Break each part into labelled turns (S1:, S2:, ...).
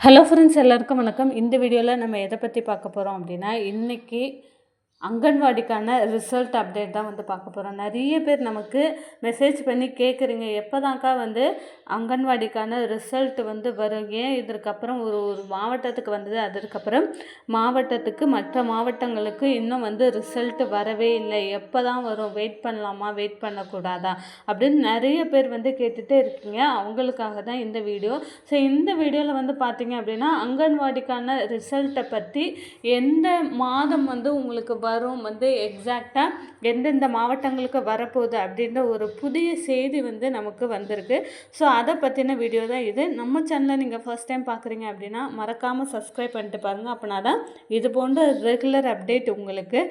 S1: Hello friends, எல்லாருக்கும் வணக்கம். இந்த வீடியோவில் நம்ம எதை பற்றி பார்க்க போகிறோம் அப்படின்னா, இன்றைக்கி அங்கன்வாடிக்கான ரிசல்ட் அப்டேட் தான் பார்க்க போகிறோம். நிறைய பேர் நமக்கு மெசேஜ் பண்ணி கேட்குறீங்க, எப்போதாக்கா அங்கன்வாடிக்கான ரிசல்ட் வரும், ஏன் இதற்கப்புறம் ஒரு ஒரு மாவட்டத்துக்கு வந்தது, அதற்கப்புறம் மாவட்டத்துக்கு மற்ற மாவட்டங்களுக்கு இன்னும் ரிசல்ட் வரவே இல்லை, எப்போ தான் வரும், வெயிட் பண்ணலாமா வெயிட் பண்ணக்கூடாதா அப்படின்னு நிறைய பேர் கேட்டுகிட்டே இருக்கீங்க. அவங்களுக்காக தான் இந்த வீடியோ. ஸோ இந்த வீடியோவில் பார்த்தீங்க அப்படின்னா, அங்கன்வாடிக்கான ரிசல்ட்டை பற்றி எந்த மாதம் உங்களுக்கு வரும், எக்ஸாக்டாக எந்தெந்த மாவட்டங்களுக்கு வரப்போகுது அப்படின்ற ஒரு புதிய செய்தி நமக்கு வந்திருக்கு. ஸோ அதை பற்றின வீடியோ தான் இது. நம்ம சேனலை நீங்கள் ஃபர்ஸ்ட் டைம் பார்க்குறீங்க அப்படின்னா மறக்காமல் சப்ஸ்கிரைப் பண்ணிட்டு பாருங்கள். அப்படின்னா தான் இது போன்ற ரெகுலர் அப்டேட் உங்களுக்கு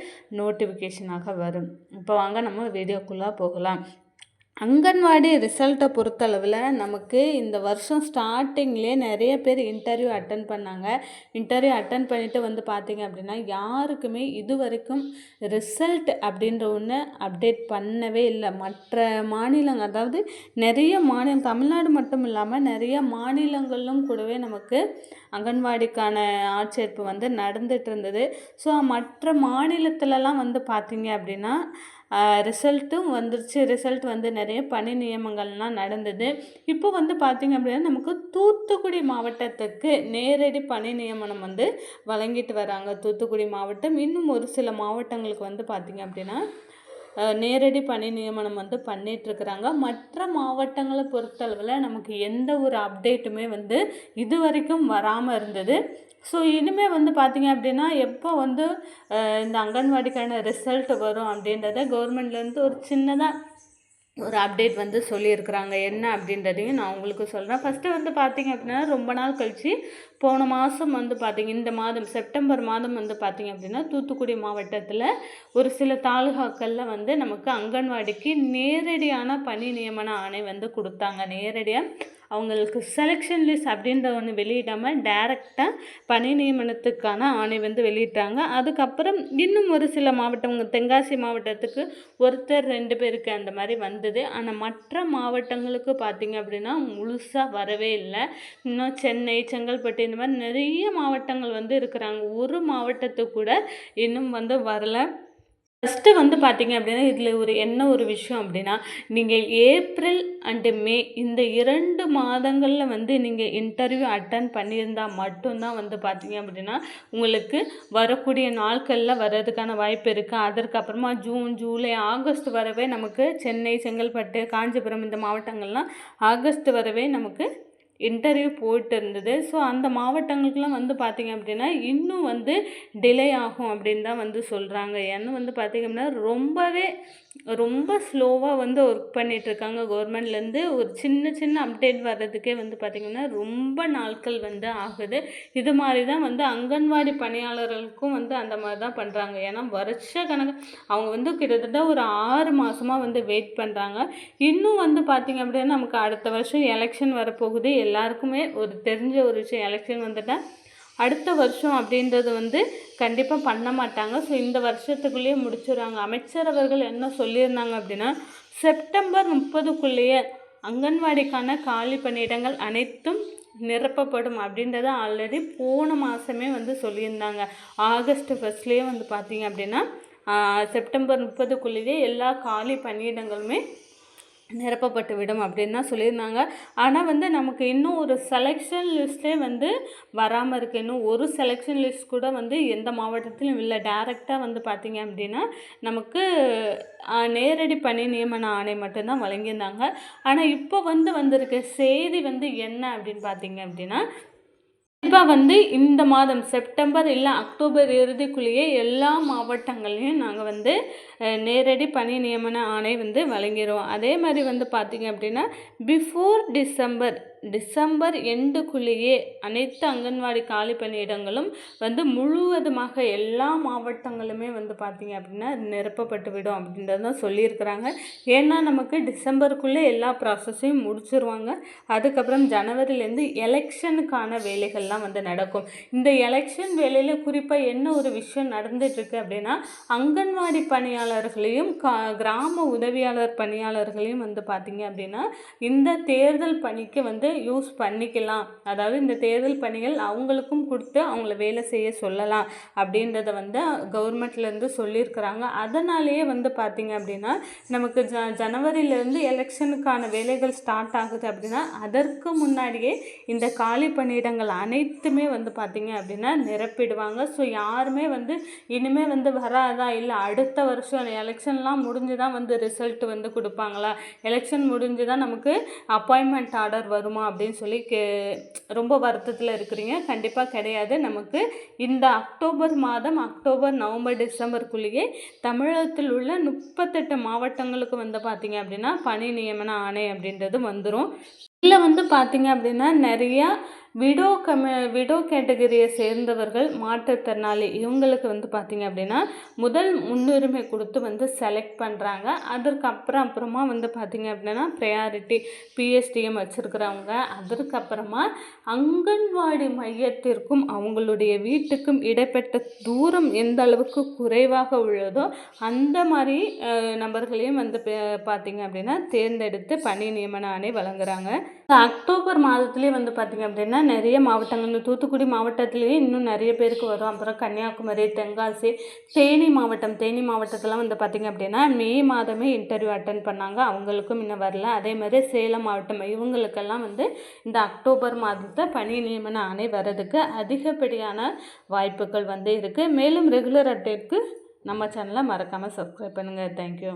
S1: நோட்டிஃபிகேஷனாக வரும். இப்போ வாங்க நம்ம வீடியோக்குள்ளே போகலாம். அங்கன்வாடி ரிசல்ட்டை பொறுத்தளவில் நமக்கு இந்த வருஷம் ஸ்டார்டிங்லேயே நிறைய பேர் இன்டர்வியூ அட்டன் பண்ணாங்க. இன்டர்வியூ அட்டன் பண்ணிவிட்டு பார்த்தீங்க அப்படின்னா, யாருக்குமே இது வரைக்கும் ரிசல்ட் அப்படின்ற ஒன்று அப்டேட் பண்ணவே இல்லை. மற்ற மாநிலங்கள், அதாவது நிறைய மாநிலம், தமிழ்நாடு மட்டும் இல்லாமல் நிறைய மாநிலங்களிலும் கூடவே நமக்கு அங்கன்வாடிக்கான ஆட்சேர்ப்பு நடந்துகிட்டு இருந்தது. ஸோ மற்ற மாநிலத்திலலாம் பார்த்தீங்க அப்படின்னா ரிசல்ட்டும் வந்துருச்சு. ரிசல்ட் நிறைய பணி நியமங்கள்லாம் நடந்தது. இப்போ பார்த்திங்க அப்படின்னா, நமக்கு தூத்துக்குடி மாவட்டத்துக்கு நேரடி பணி நியமனம் வழங்கிட்டு வராங்க. தூத்துக்குடி மாவட்டம், இன்னும் ஒரு சில மாவட்டங்களுக்கு பார்த்திங்க அப்படின்னா நேரடி பணி நியமனம் பண்ணிகிட்ருக்குறாங்க. மற்ற மாவட்டங்களை பொறுத்தளவில் நமக்கு எந்த ஒரு அப்டேட்டுமே இது வரைக்கும் வராமல் இருந்தது. ஸோ இனிமேல் பார்த்திங்க அப்படின்னா, எப்போ இந்த அங்கன்வாடிக்கான ரிசல்ட் வரும் அப்படின்றத கவர்மெண்ட்லேருந்து ஒரு சின்னதாக ஒரு அப்டேட் சொல்லியிருக்கிறாங்க. என்ன அப்படின்றதையும் நான் உங்களுக்கு சொல்கிறேன். ஃபஸ்ட்டு பார்த்திங்க அப்படின்னா, ரொம்ப நாள் கழித்து போன மாதம் பார்த்திங்க, இந்த மாதம் செப்டம்பர் மாதம் பார்த்திங்க அப்படின்னா, தூத்துக்குடி மாவட்டத்தில் ஒரு சில தாலுகாக்களில் நமக்கு அங்கன்வாடிக்கு நேரடியான பணி நியமன ஆணை கொடுத்தாங்க. நேரடியாக அவங்களுக்கு செலெக்ஷன் லிஸ்ட் அப்படின்ற ஒன்று வெளியிடாமல் டைரெக்டாக பணி நியமனத்துக்கான ஆணை வெளியிட்டாங்க. அதுக்கப்புறம் இன்னும் ஒரு சில மாவட்டம், தென்காசி மாவட்டத்துக்கு ஒருத்தர் 2 பேருக்கு அந்த மாதிரி வந்தது. ஆனால் மற்ற மாவட்டங்களுக்கு பார்த்திங்க அப்படின்னா முழுசாக வரவே இல்லை. இன்னும் சென்னை, செங்கல்பட்டு இந்த மாதிரி நிறைய மாவட்டங்கள் இருக்கிறாங்க. ஒரு மாவட்டத்துக்கு கூட இன்னும் வரலை. ஃபஸ்ட்டு பார்த்திங்க அப்படின்னா, இதில் என்ன ஒரு விஷயம் அப்படின்னா, நீங்கள் ஏப்ரல் அண்டு மே இந்த 2 மாதங்களில் நீங்கள் இன்டர்வியூ அட்டன் பண்ணியிருந்தால் மட்டும்தான் பார்த்திங்க அப்படின்னா, உங்களுக்கு வரக்கூடிய நாட்களில் வர்றதுக்கான வாய்ப்பு இருக்குது. அதற்கப்புறமா ஜூன், ஜூலை, ஆகஸ்ட் வரவே நமக்கு சென்னை, செங்கல்பட்டு, காஞ்சிபுரம் இந்த மாவட்டங்கள்லாம் ஆகஸ்ட் வரவே நமக்கு இன்டர்வியூ போயிட்டு இருந்தது. ஸோ அந்த மாவட்டங்களுக்கெலாம் பார்த்திங்க அப்படின்னா இன்னும் டிலே ஆகும் அப்படின்னு தான் சொல்கிறாங்க. ஏன்னா பார்த்திங்க அப்படின்னா ரொம்ப ஸ்லோவாக ஒர்க் பண்ணிகிட்ருக்காங்க கவர்மெண்ட்லேருந்து. ஒரு சின்ன சின்ன அப்டேட் வர்றதுக்கே பார்த்திங்கன்னா ரொம்ப நாட்கள் ஆகுது. இது மாதிரி தான் அங்கன்வாடி பணியாளர்களுக்கும் அந்த மாதிரி தான் பண்ணுறாங்க. ஏன்னா வருஷ கணக்கு அவங்க கிட்டத்தட்ட ஒரு 6 மாதமாக வெயிட் பண்ணுறாங்க. இன்னும் பார்த்திங்க அப்படின்னா, நமக்கு அடுத்த வருஷம் எலெக்ஷன் வரப்போகுது. எல்லாருக்குமே ஒரு தெரிஞ்ச ஒரு விஷயம், எலெக்ஷன் வந்துட்டால் அடுத்த வருஷம் அப்படின்றது கண்டிப்பாக பண்ண மாட்டாங்க. ஸோ இந்த வருஷத்துக்குள்ளேயே முடிச்சிடுறாங்க. அமைச்சர் அவர்கள் என்ன சொல்லியிருந்தாங்க அப்படின்னா, செப்டம்பர் 30க்குள்ளேயே அங்கன்வாடிக்கான காலி பணியிடங்கள் அனைத்தும் நிரப்பப்படும் அப்படின்றத ஆல்ரெடி போன மாதமே சொல்லியிருந்தாங்க. ஆகஸ்ட் ஃபர்ஸ்ட்லேயே பார்த்திங்க அப்படின்னா, செப்டம்பர் 30க்குள்ளேயே எல்லா காலி பணியிடங்களுமே நிரப்பப்பட்டு விடும் அப்படின்னு தான் சொல்லியிருந்தாங்க. ஆனால் நமக்கு இன்னும் ஒரு செலெக்ஷன் லிஸ்ட்டே வராமல் இருக்குது. இன்னும் ஒரு செலெக்ஷன் லிஸ்ட் கூட எந்த மாவட்டத்திலும் இல்லை. டைரெக்டாக பார்த்திங்க அப்படின்னா, நமக்கு நேரடி பணி நியமன ஆணை மட்டும்தான் வழங்கியிருந்தாங்க. ஆனால் இப்போ வந்திருக்க செய்தி என்ன அப்படின்னு பார்த்திங்க அப்படின்னா, இப்போ இந்த மாதம் செப்டம்பர் இல்லை அக்டோபர் இறுதிக்குள்ளேயே எல்லா மாவட்டங்கள்லையும் நாங்கள் நேரடி பணி நியமன ஆணை வழங்கிடுவோம். அதே மாதிரி பார்த்திங்க அப்படின்னா, பிஃபோர் டிசம்பர் எண்டுக்குள்ளேயே அனைத்து அங்கன்வாடி காலி பணியிடங்களும் முழுவதுமாக எல்லா மாவட்டங்களுமே பார்த்திங்க அப்படின்னா நிரப்பப்பட்டு விடும் அப்படின்றது தான் சொல்லியிருக்கிறாங்க. ஏன்னா நமக்கு டிசம்பருக்குள்ளே எல்லா ப்ராசஸையும் முடிச்சிருவாங்க. அதுக்கப்புறம் ஜனவரிலேருந்து எலெக்ஷனுக்கான வேலைகள்லாம் நடக்கும். இந்த எலெக்ஷன் வேலையில் குறிப்பாக என்ன ஒரு விஷயம் நடந்துகிட்ருக்கு அப்படின்னா, அங்கன்வாடி பணியாளர்களையும் கிராம உதவியாளர் பணியாளர்களையும் பார்த்திங்க அப்படின்னா, இந்த தேர்தல் பணிக்கு வந்து யூஸ் பண்ணிக்கலாம், அதாவது இந்த தேர்தல் பணிகள் அவங்களுக்கும் கொடுத்து அவங்கள வேலை செய்ய சொல்லலாம் அப்படின்றத வந்து கவர்மெண்ட்லேருந்து சொல்லியிருக்கிறாங்க. அதனாலேயே வந்து பார்த்திங்க அப்படின்னா நமக்கு ஜனவரியிலேருந்து எலெக்ஷனுக்கான வேலைகள் ஸ்டார்ட் ஆகுது அப்படின்னா அதற்கு முன்னாடியே இந்த காலி பணியிடங்கள் அனைத்துமே வந்து பார்த்திங்க அப்படின்னா நிரப்பிடுவாங்க. ஸோ யாருமே வந்து இனிமேல் வந்து வராதா, இல்லை அடுத்த வருஷம் எலெக்ஷன்லாம் முடிஞ்சு தான் வந்து ரிசல்ட் வந்து கொடுப்பாங்களா, எலெக்ஷன் முடிஞ்சு தான் நமக்கு அப்பாயின்மெண்ட் ஆர்டர் வருமா அப்படின்னு சொல்லி ரொம்ப வருத்தத்தில் இருக்கிறீங்க. கண்டிப்பாக கிடையாது. நமக்கு இந்த அக்டோபர் மாதம், அக்டோபர், நவம்பர், டிசம்பருக்குள்ளேயே தமிழகத்தில் உள்ள 38 மாவட்டங்களுக்கு வந்து பார்த்திங்க அப்படின்னா பணி நியமன ஆணை அப்படின்றது வந்துடும். இதில் வந்து பார்த்திங்க அப்படின்னா நிறையா விடோ கேட்டகரியை சேர்ந்தவர்கள், மாற்றுத்திறனாளி, இவங்களுக்கு வந்து பார்த்திங்க அப்படின்னா முதல் முன்னுரிமை கொடுத்து வந்து செலக்ட் பண்ணுறாங்க. அப்புறமா வந்து பார்த்திங்க அப்படின்னா ப்ரையாரிட்டி பிஎஸ்டிஎம் வச்சுருக்கிறவங்க, அதற்கப்புறமா அங்கன்வாடி மையத்திற்கும் அவங்களுடைய வீட்டுக்கும் இடைப்பட்ட தூரம் எந்த அளவுக்கு குறைவாக உள்ளதோ அந்த மாதிரி நபர்களையும் வந்து பார்த்திங்க அப்படின்னா தேர்ந்தெடுத்து பணி நியமன ஆணை வழங்குறாங்க. அக்டோபர் மாதத்துலேயே வந்து பார்த்திங்க அப்படின்னா நிறைய மாவட்டங்கள், இந்த தூத்துக்குடி மாவட்டத்திலேயே இன்னும் நிறைய பேருக்கு வரும். அப்புறம் கன்னியாகுமரி, தென்காசி, தேனி மாவட்டத்தெல்லாம் வந்து பார்த்திங்க அப்படின்னா மே மாதமே இன்டர்வியூ அட்டன் பண்ணாங்க, அவங்களுக்கும் இன்னும் வரல. அதே மாதிரி சேலம் மாவட்டம், இவங்களுக்கெல்லாம் வந்து இந்த அக்டோபர் மாதத்தை பணி நியமன ஆணை வர்றதுக்கு அதிகப்படியான வாய்ப்புகள் வந்து இருக்குது. மேலும் ரெகுலர் அப்டேட்க்கு நம்ம சேனலை மறக்காமல் சப்ஸ்கிரைப் பண்ணுங்கள். தேங்க்யூ.